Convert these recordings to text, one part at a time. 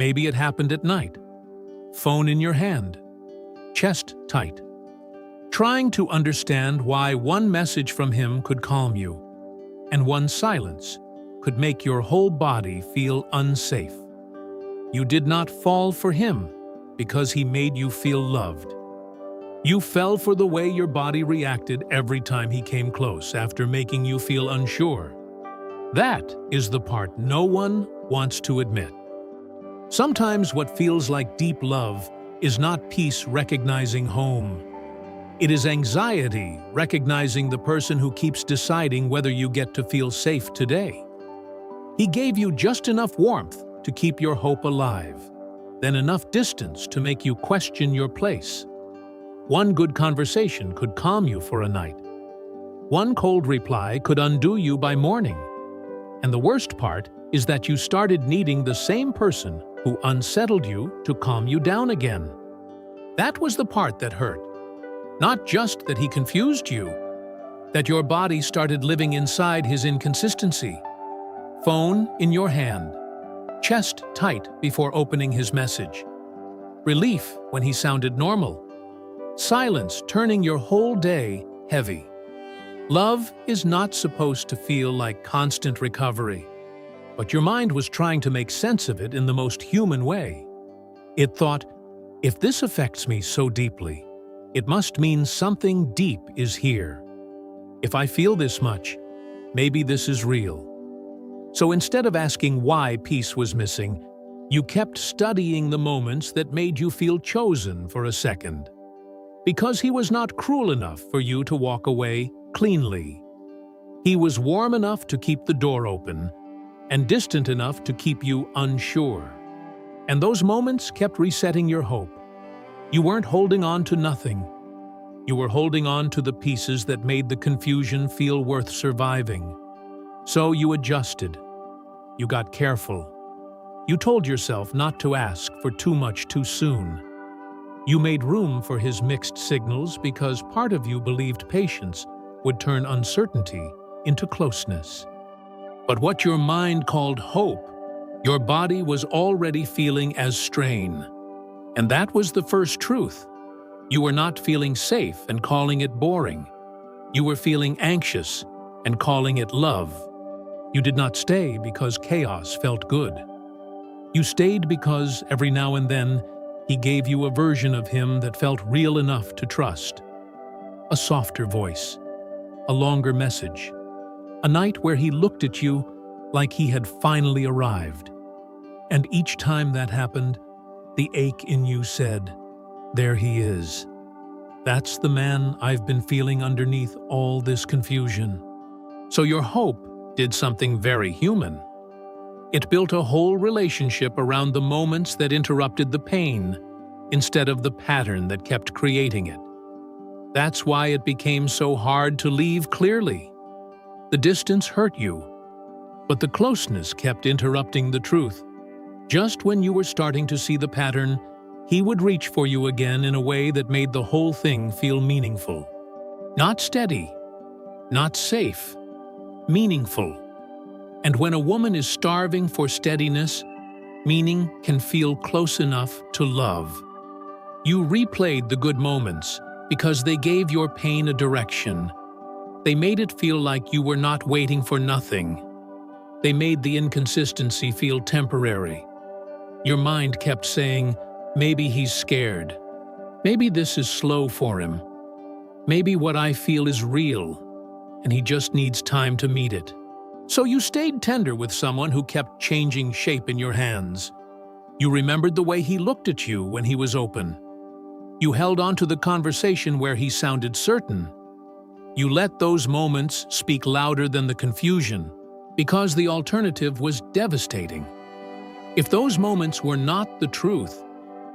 Maybe it happened at night. Phone in your hand, chest tight. Trying to understand why one message from him could calm you, and one silence could make your whole body feel unsafe. You did not fall for him because he made you feel loved. You fell for the way your body reacted every time he came close after making you feel unsure. That is the part no one wants to admit. Sometimes what feels like deep love is not peace recognizing home. It is anxiety recognizing the person who keeps deciding whether you get to feel safe today. He gave you just enough warmth to keep your hope alive, then enough distance to make you question your place. One good conversation could calm you for a night. One cold reply could undo you by morning. And the worst part is that you started needing the same person who unsettled you to calm you down again. That was the part that hurt. Not just that he confused you, that your body started living inside his inconsistency. Phone in your hand, chest tight before opening his message. Relief when he sounded normal. Silence turning your whole day heavy. Love is not supposed to feel like constant recovery, but your mind was trying to make sense of it in the most human way. It thought, if this affects me so deeply, it must mean something deep is here. If I feel this much, maybe this is real. So instead of asking why peace was missing, you kept studying the moments that made you feel chosen for a second. Because he was not cruel enough for you to walk away cleanly. He was warm enough to keep the door open, and distant enough to keep you unsure. And those moments kept resetting your hope. You weren't holding on to nothing. You were holding on to the pieces that made the confusion feel worth surviving. So you adjusted. You got careful. You told yourself not to ask for too much too soon. You made room for his mixed signals because part of you believed patience would turn uncertainty into closeness. But what your mind called hope, your body was already feeling as strain. And that was the first truth. You were not feeling safe and calling it boring. You were feeling anxious and calling it love. You did not stay because chaos felt good. You stayed because every now and then he gave you a version of him that felt real enough to trust. A softer voice, a longer message, a night where he looked at you like he had finally arrived. And each time that happened, the ache in you said, there he is. That's the man I've been feeling underneath all this confusion. So your hope did something very human. It built a whole relationship around the moments that interrupted the pain instead of the pattern that kept creating it. That's why it became so hard to leave clearly. The distance hurt you, but the closeness kept interrupting the truth. Just when you were starting to see the pattern, he would reach for you again in a way that made the whole thing feel meaningful. Not steady, not safe, meaningful. And when a woman is starving for steadiness, meaning can feel close enough to love. You replayed the good moments because they gave your pain a direction. They made it feel like you were not waiting for nothing. They made the inconsistency feel temporary. Your mind kept saying, maybe he's scared. Maybe this is slow for him. Maybe what I feel is real, and he just needs time to meet it. So you stayed tender with someone who kept changing shape in your hands. You remembered the way he looked at you when he was open. You held on to the conversation where he sounded certain. You let those moments speak louder than the confusion, because the alternative was devastating. If those moments were not the truth,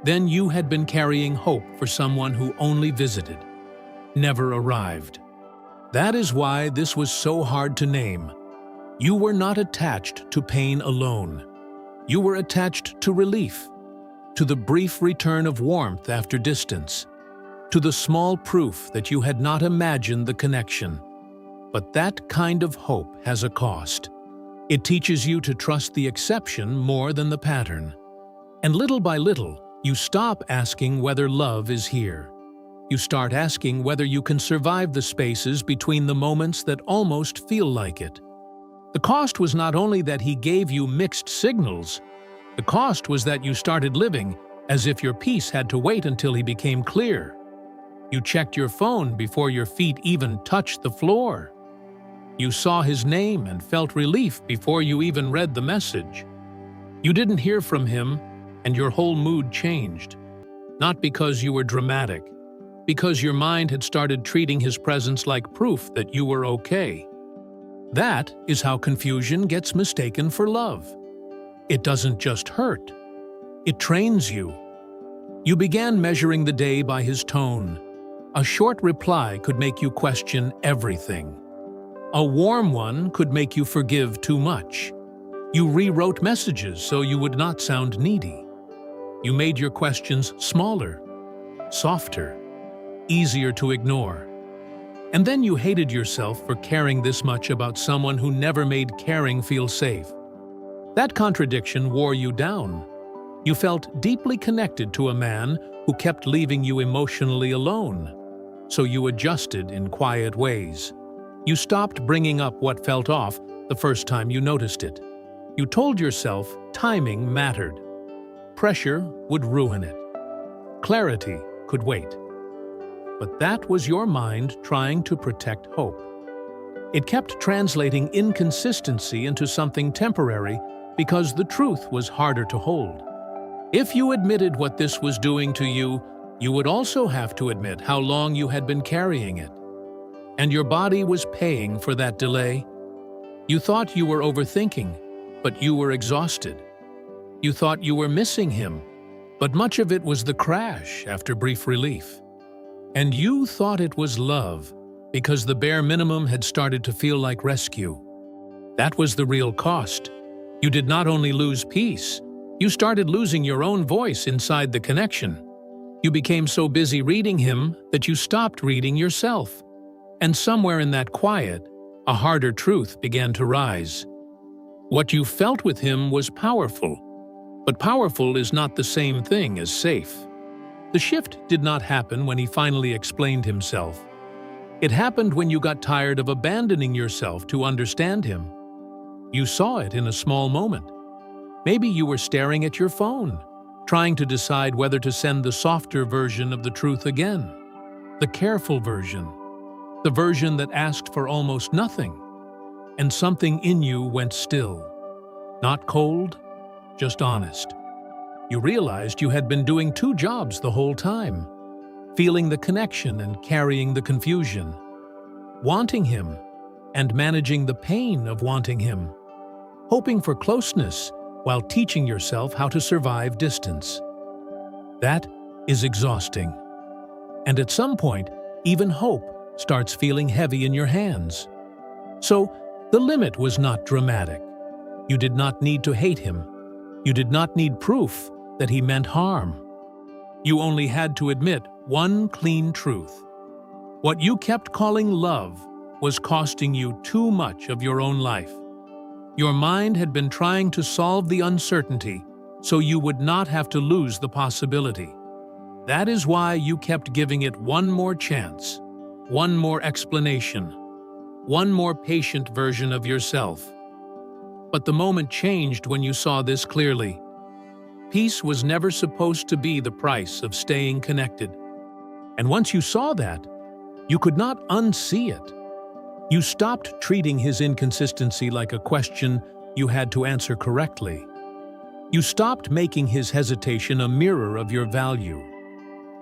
then you had been carrying hope for someone who only visited, never arrived. That is why this was so hard to name. You were not attached to pain alone. You were attached to relief, to the brief return of warmth after distance, to the small proof that you had not imagined the connection. But that kind of hope has a cost. It teaches you to trust the exception more than the pattern. And little by little, you stop asking whether love is here. You start asking whether you can survive the spaces between the moments that almost feel like it. The cost was not only that he gave you mixed signals, the cost was that you started living as if your peace had to wait until he became clear. You checked your phone before your feet even touched the floor. You saw his name and felt relief before you even read the message. You didn't hear from him, and your whole mood changed. Not because you were dramatic, because your mind had started treating his presence like proof that you were okay. That is how confusion gets mistaken for love. It doesn't just hurt. It trains you. You began measuring the day by his tone. A short reply could make you question everything. A warm one could make you forgive too much. You rewrote messages so you would not sound needy. You made your questions smaller, softer, easier to ignore. And then you hated yourself for caring this much about someone who never made caring feel safe. That contradiction wore you down. You felt deeply connected to a man who kept leaving you emotionally alone. So you adjusted in quiet ways. You stopped bringing up what felt off the first time you noticed it. You told yourself timing mattered. Pressure would ruin it. Clarity could wait. But that was your mind trying to protect hope. It kept translating inconsistency into something temporary because the truth was harder to hold. If you admitted what this was doing to you, you would also have to admit how long you had been carrying it. And your body was paying for that delay. You thought you were overthinking, but you were exhausted. You thought you were missing him, but much of it was the crash after brief relief. And you thought it was love, because the bare minimum had started to feel like rescue. That was the real cost. You did not only lose peace, you started losing your own voice inside the connection. You became so busy reading him that you stopped reading yourself. And somewhere in that quiet, a harder truth began to rise. What you felt with him was powerful, but powerful is not the same thing as safe. The shift did not happen when he finally explained himself. It happened when you got tired of abandoning yourself to understand him. You saw it in a small moment. Maybe you were staring at your phone, trying to decide whether to send the softer version of the truth again, the careful version, the version that asked for almost nothing. And something in you went still. Not cold, just honest. You realized you had been doing two jobs the whole time, feeling the connection and carrying the confusion, wanting him and managing the pain of wanting him, hoping for closeness while teaching yourself how to survive distance. That is exhausting. And at some point, even hope starts feeling heavy in your hands. So, the limit was not dramatic. You did not need to hate him. You did not need proof that he meant harm. You only had to admit one clean truth. What you kept calling love was costing you too much of your own life. Your mind had been trying to solve the uncertainty so you would not have to lose the possibility. That is why you kept giving it one more chance, one more explanation, one more patient version of yourself. But the moment changed when you saw this clearly. Peace was never supposed to be the price of staying connected. And once you saw that, you could not unsee it. You stopped treating his inconsistency like a question you had to answer correctly. You stopped making his hesitation a mirror of your value.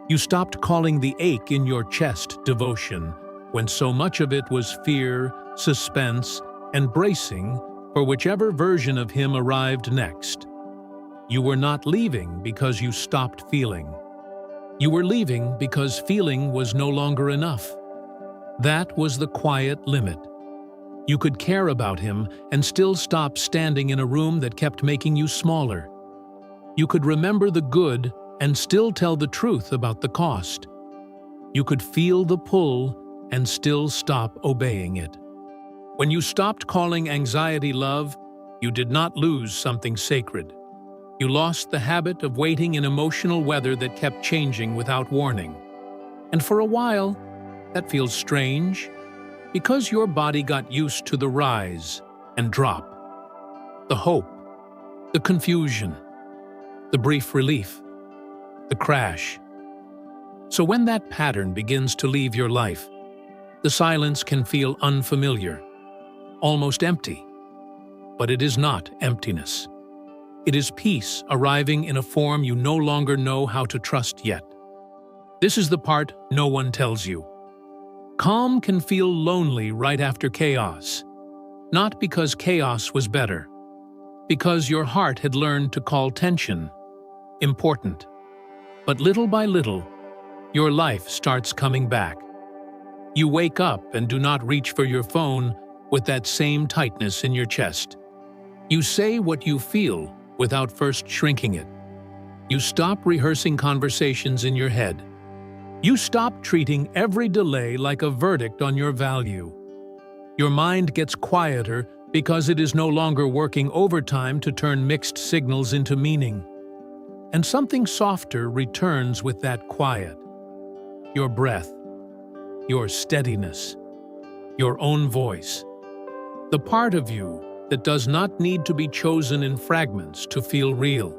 You stopped calling the ache in your chest devotion, when so much of it was fear, suspense, and bracing for whichever version of him arrived next. You were not leaving because you stopped feeling. You were leaving because feeling was no longer enough. That was the quiet limit. You could care about him and still stop standing in a room that kept making you smaller. You could remember the good and still tell the truth about the cost. You could feel the pull and still stop obeying it. When you stopped calling anxiety love, you did not lose something sacred. You lost the habit of waiting in emotional weather that kept changing without warning. And for a while, that feels strange, because your body got used to the rise and drop, the hope, the confusion, the brief relief, the crash. So when that pattern begins to leave your life, the silence can feel unfamiliar, almost empty. But it is not emptiness. It is peace arriving in a form you no longer know how to trust yet. This is the part no one tells you. Calm can feel lonely right after chaos, not because chaos was better, because your heart had learned to call tension important. But little by little, your life starts coming back. You wake up and do not reach for your phone with that same tightness in your chest. You say what you feel without first shrinking it. You stop rehearsing conversations in your head. You stop treating every delay like a verdict on your value. Your mind gets quieter because it is no longer working overtime to turn mixed signals into meaning. And something softer returns with that quiet. Your breath, your steadiness, your own voice. The part of you that does not need to be chosen in fragments to feel real.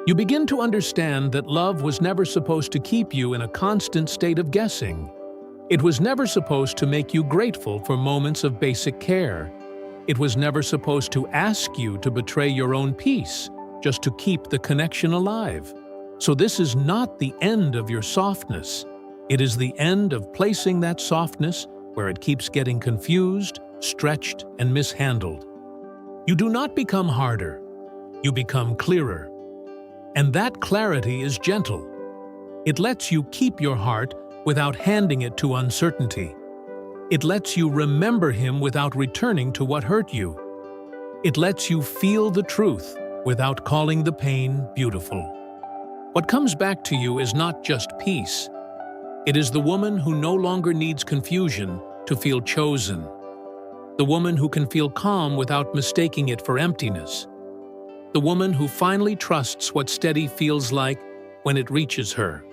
You begin to understand that love was never supposed to keep you in a constant state of guessing. It was never supposed to make you grateful for moments of basic care. It was never supposed to ask you to betray your own peace just to keep the connection alive. So this is not the end of your softness. It is the end of placing that softness where it keeps getting confused, stretched, and mishandled. You do not become harder. You become clearer. And that clarity is gentle. It lets you keep your heart without handing it to uncertainty. It lets you remember him without returning to what hurt you. It lets you feel the truth without calling the pain beautiful. What comes back to you is not just peace. It is the woman who no longer needs confusion to feel chosen. The woman who can feel calm without mistaking it for emptiness. The woman who finally trusts what steady feels like when it reaches her.